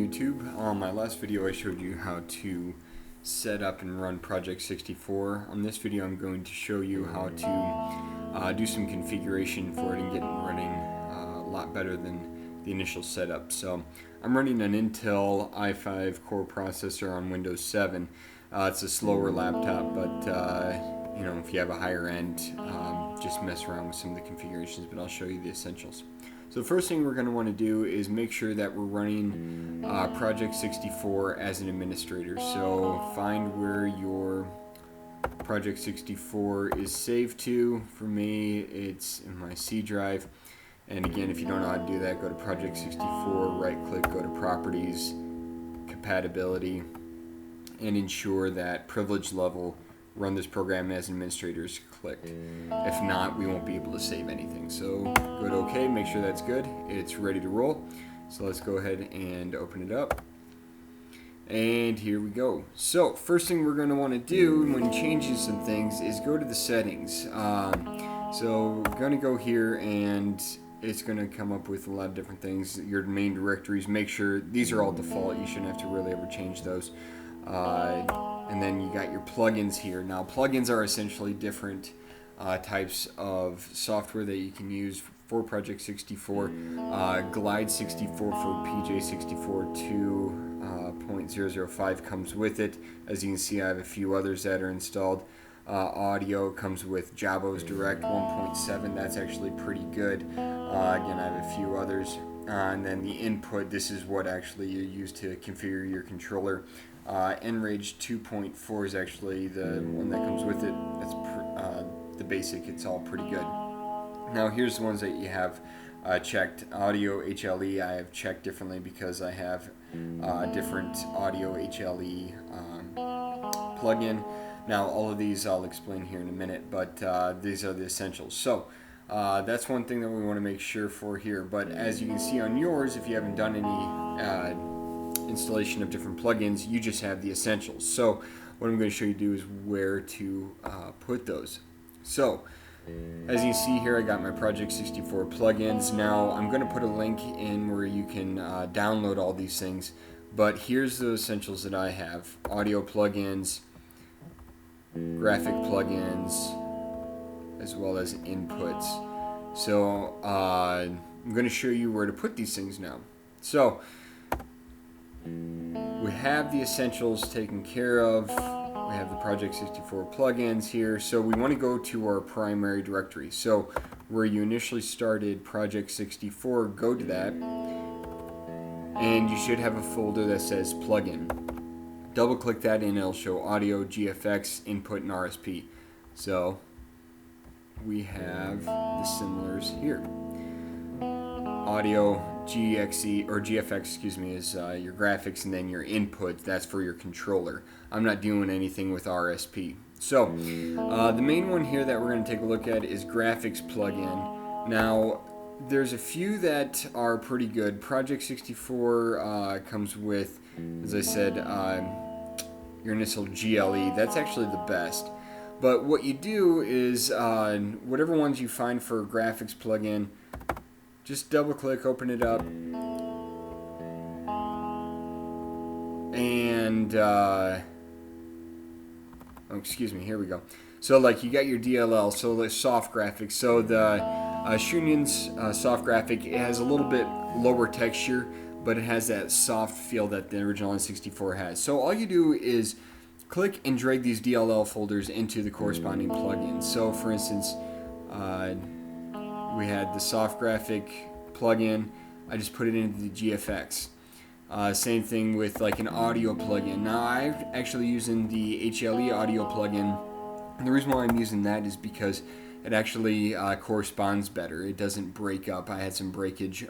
YouTube. On my last video I showed you how to set up and run Project64. On this video I'm going to show you how to do some configuration for it and get it running a lot better than the initial setup. So I'm running an Intel i5 core processor on Windows 7. It's a slower laptop, but you know, if you have a higher end, just mess around with some of the configurations, but I'll show you the essentials. So the first thing we're going to want to do is make sure that we're running Project64 as an administrator. So find where your Project64 is saved to. For me, it's in my C drive. And again, if you don't know how to do that, go to Project64, right click, go to Properties, Compatibility, and ensure that privilege level run this program as administrator is clicked. If not, we won't be able to save anything. So go to OK, make sure that's good. It's ready to roll. So let's go ahead and open it up. And here we go. So first thing we're going to want to do when changing some things is go to the settings. So we're going to go here and it's going to come up with a lot of different things. Your main directories, make sure these are all default. You shouldn't have to really ever change those. And then you got your plugins here. Now plugins are essentially different types of software that you can use for Project64. Glide64 for PJ64 2.005 comes with it. As you can see, I have a few others that are installed. Audio comes with Jabos Direct 1.7. That's actually pretty good. Again, I have a few others. And then the input, this is what actually you use to configure your controller. NRage 2.4 is actually the one that comes with it. That's the basic. It's all pretty good. Now here's the ones that you have checked. Audio HLE I have checked differently because I have a different audio HLE plugin. Now all of these I'll explain here in a minute, but these are the essentials. So that's one thing that we want to make sure for here. But as you can see on yours, if you haven't done any installation of different plugins, you just have the essentials. So what I'm going to show you do is where to put those. So as you see here, I got my Project64 plugins. Now I'm going to put a link in where you can download all these things, but here's the essentials that I have: audio plugins, graphic plugins, as well as inputs. So I'm going to show you where to put these things now. So we have the essentials taken care of. We have the Project64 plugins here. So we want to go to our primary directory. So where you initially started Project64, go to that. And you should have a folder that says plugin. Double click that and it'll show audio, GFX, input, and RSP. So we have the similars here. Audio, GXE or GFX, excuse me, is your graphics, and then your input, that's for your controller. I'm not doing anything with RSP. So the main one here that we're going to take a look at is graphics plugin. Now there's a few that are pretty good. Project64 comes with, as I said, your initial GLE. That's actually the best. But what you do is whatever ones you find for a graphics plugin, just double click, open it up, and oh, excuse me, here we go. So like you got your DLL, so the soft graphics. So the Shunyan's soft graphic, it has a little bit lower texture, but it has that soft feel that the original N64 has. So all you do is click and drag these DLL folders into the corresponding plugins. So for instance, we had the soft graphic plugin. I just put it into the GFX. Same thing with like an audio plugin. Now I'm actually using the HLE audio plugin. And the reason why I'm using that is because it actually corresponds better. It doesn't break up. I had some breakage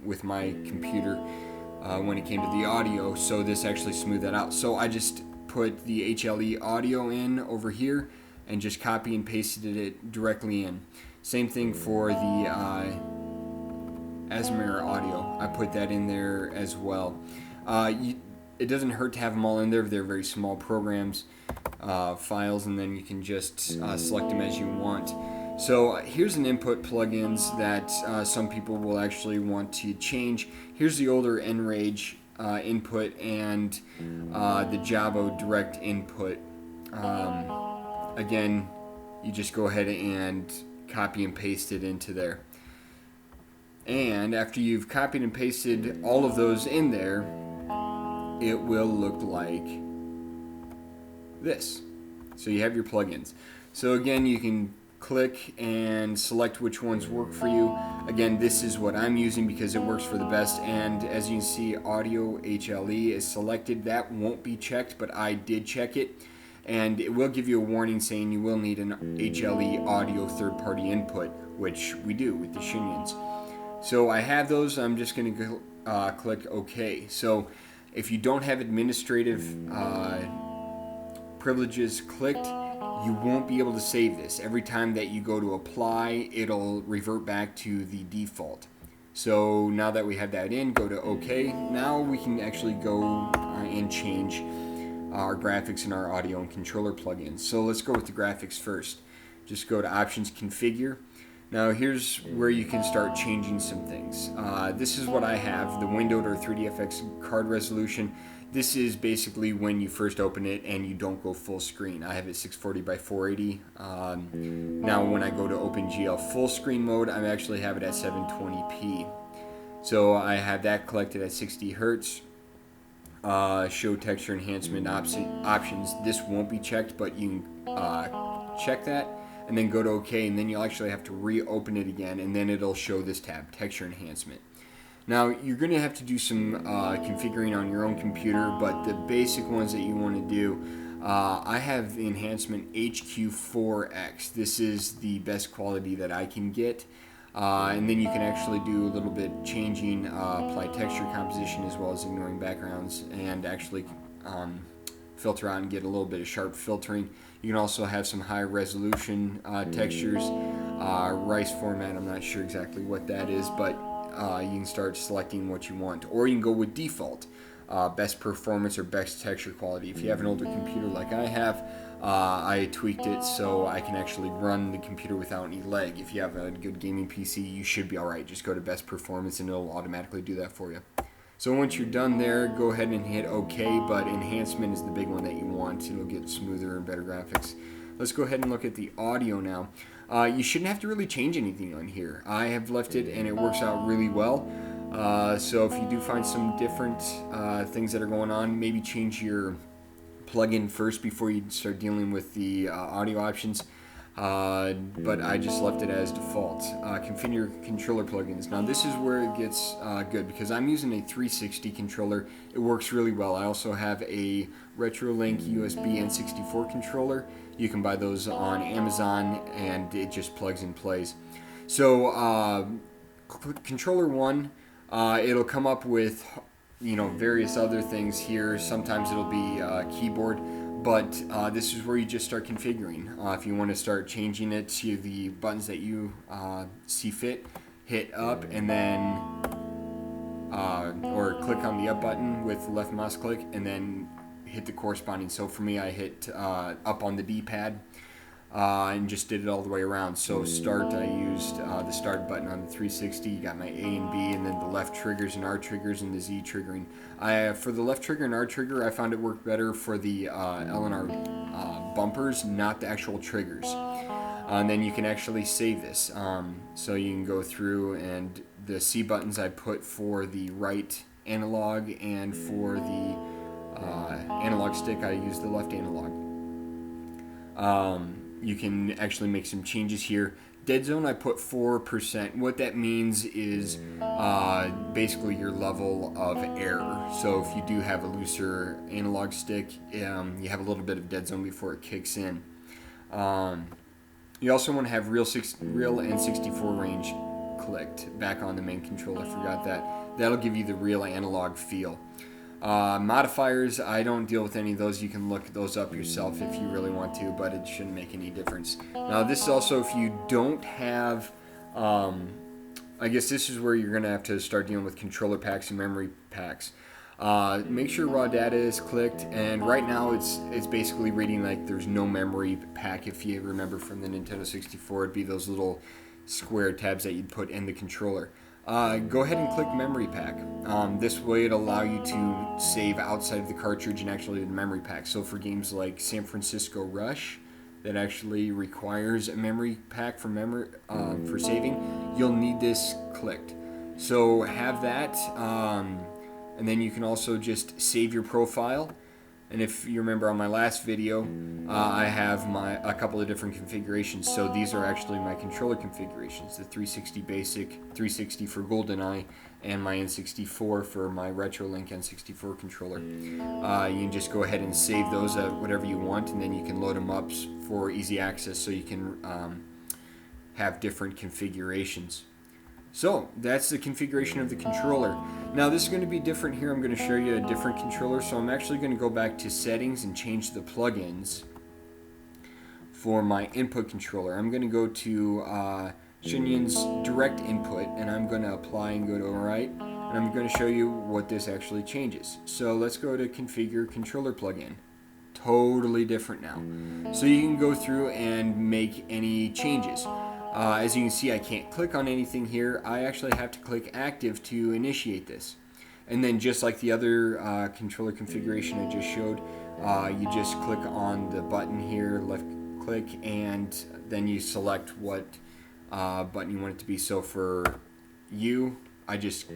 with my computer when it came to the audio, so this actually smoothed that out. So I just put the HLE audio in over here and just copy and pasted it directly in. Same thing for the Asmer audio. I put that in there as well. It doesn't hurt to have them all in there. They're very small programs, files, and then you can just select them as you want. So here's an input plugins that some people will actually want to change. Here's the older NRage input and the Jabo direct input. Again, you just go ahead and copy and paste it into there. And after you've copied and pasted all of those in there, it will look like this. So you have your plugins. So again, you can click and select which ones work for you. Again, this is what I'm using because it works for the best, and as you can see, audio HLE is selected. That won't be checked, but I did check it, and it will give you a warning saying you will need an HLE audio third-party input, which we do with the Shinyans. So I have those. I'm just going to click OK. So if you don't have administrative privileges clicked, you won't be able to save this. Every time that you go to apply, it'll revert back to the default. So now that we have that in, go to OK. Now we can actually go and change our graphics and our audio and controller plugins. So let's go with the graphics first. Just go to Options, Configure. Now here's where you can start changing some things. This is what I have, the windowed or 3DFX card resolution. This is basically when you first open it and you don't go full screen. I have it 640 by 480. Now when I go to OpenGL full screen mode, I actually have it at 720p. So I have that collected at 60 Hertz. Show texture enhancement options. This won't be checked, but you can check that and then go to OK, and then you'll actually have to reopen it again, and then it'll show this tab, texture enhancement. Now you're going to have to do some configuring on your own computer, but the basic ones that you want to do, I have the enhancement HQ4X. This is the best quality that I can get. And then you can actually do a little bit changing, apply texture composition as well as ignoring backgrounds, and actually filter out and get a little bit of sharp filtering. You can also have some high resolution textures, rice format. I'm not sure exactly what that is, but you can start selecting what you want, or you can go with default, best performance or best texture quality. If you have an older computer like I have, I tweaked it so I can actually run the computer without any lag. If you have a good gaming PC, you should be alright. Just go to best performance and it'll automatically do that for you. So once you're done there, go ahead and hit OK, but enhancement is the big one that you want. It'll get smoother and better graphics. Let's go ahead and look at the audio now. You shouldn't have to really change anything on here. I have left it and it works out really well. So if you do find some different things that are going on, maybe change your plugin first before you start dealing with the audio options. But I just left it as default. Configure controller plugins. Now this is where it gets good, because I'm using a 360 controller. It works really well. I also have a RetroLink USB N64 controller. You can buy those on Amazon and it just plugs and plays. So controller 1, it'll come up with various other things here. Sometimes it'll be keyboard. But this is where you just start configuring. If you want to start changing it to the buttons that you see fit, hit up and then, or click on the up button with the left mouse click and then hit the corresponding. So for me, I hit up on the D-pad and just did it all the way around. So start, I used the start button on the 360. You got my A and B, and then the left triggers and R triggers and the Z triggering. For the left trigger and R trigger, I found it worked better for the L and R bumpers, not the actual triggers. And then you can actually save this. So you can go through, and the C buttons I put for the right analog, and for the analog stick I use the left analog. You can actually make some changes here. Dead zone I put 4%. What that means is basically your level of error. So if you do have a looser analog stick, you have a little bit of dead zone before it kicks in. You also want to have real N64 range clicked back on the main controller. I forgot that. That'll give you the real analog feel. Modifiers, I don't deal with any of those. You can look those up yourself if you really want to, but it shouldn't make any difference. Now this is also if you don't have, I guess this is where you're going to have to start dealing with controller packs and memory packs. Make sure raw data is clicked, and right now it's basically reading like there's no memory pack. If you remember from the Nintendo 64, it'd be those little square tabs that you'd put in the controller. go ahead and click memory pack. This way it'll allow you to save outside of the cartridge and actually the memory pack. So for games like San Francisco Rush, that actually requires a memory pack for for saving, you'll need this clicked. So have that, and then you can also just save your profile. And if you remember on my last video, I have a couple of different configurations. So these are actually my controller configurations: the 360 basic, 360 for GoldenEye, and my N64 for my RetroLink N64 controller. You can just go ahead and save those at whatever you want, and then you can load them up for easy access, so you can have different configurations. So that's the configuration of the controller. Now this is going to be different here. I'm going to show you a different controller. So I'm actually going to go back to settings and change the plugins for my input controller. I'm going to go to Shunyin's direct input, and I'm going to apply and go to alright. And I'm going to show you what this actually changes. So let's go to configure controller plugin. Totally different now. So you can go through and make any changes. As you can see, I can't click on anything here. I actually have to click active to initiate this. And then just like the other controller configuration I just showed, you just click on the button here, left click, and then you select what button you want it to be. So for you, I just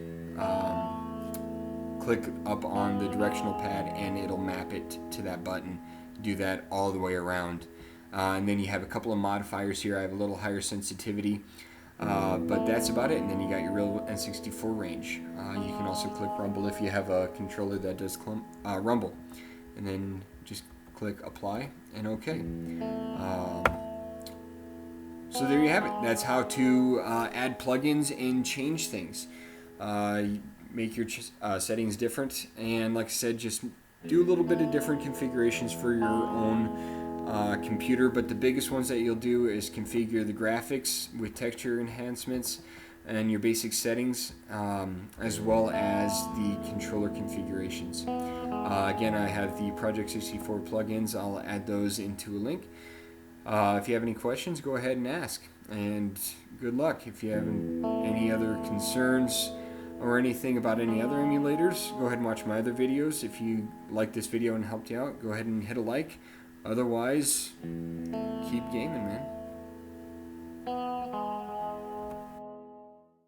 click up on the directional pad and it'll map it to that button. Do that all the way around. And then you have a couple of modifiers here. I have a little higher sensitivity, but that's about it. And then you got your real N64 range. You can also click rumble if you have a controller that does rumble. And then just click apply and OK. So there you have it. That's how to add plugins and change things. Make your settings different. And like I said, just do a little bit of different configurations for your own computer, but the biggest ones that you'll do is configure the graphics with texture enhancements and your basic settings, as well as the controller configurations. Again, I have the Project64 plugins. I'll add those into a link. If you have any questions, go ahead and ask, and good luck. If you have any other concerns or anything about any other emulators, go ahead and watch my other videos. If you like this video and helped you out, go ahead and hit a like. Otherwise, keep gaming, man.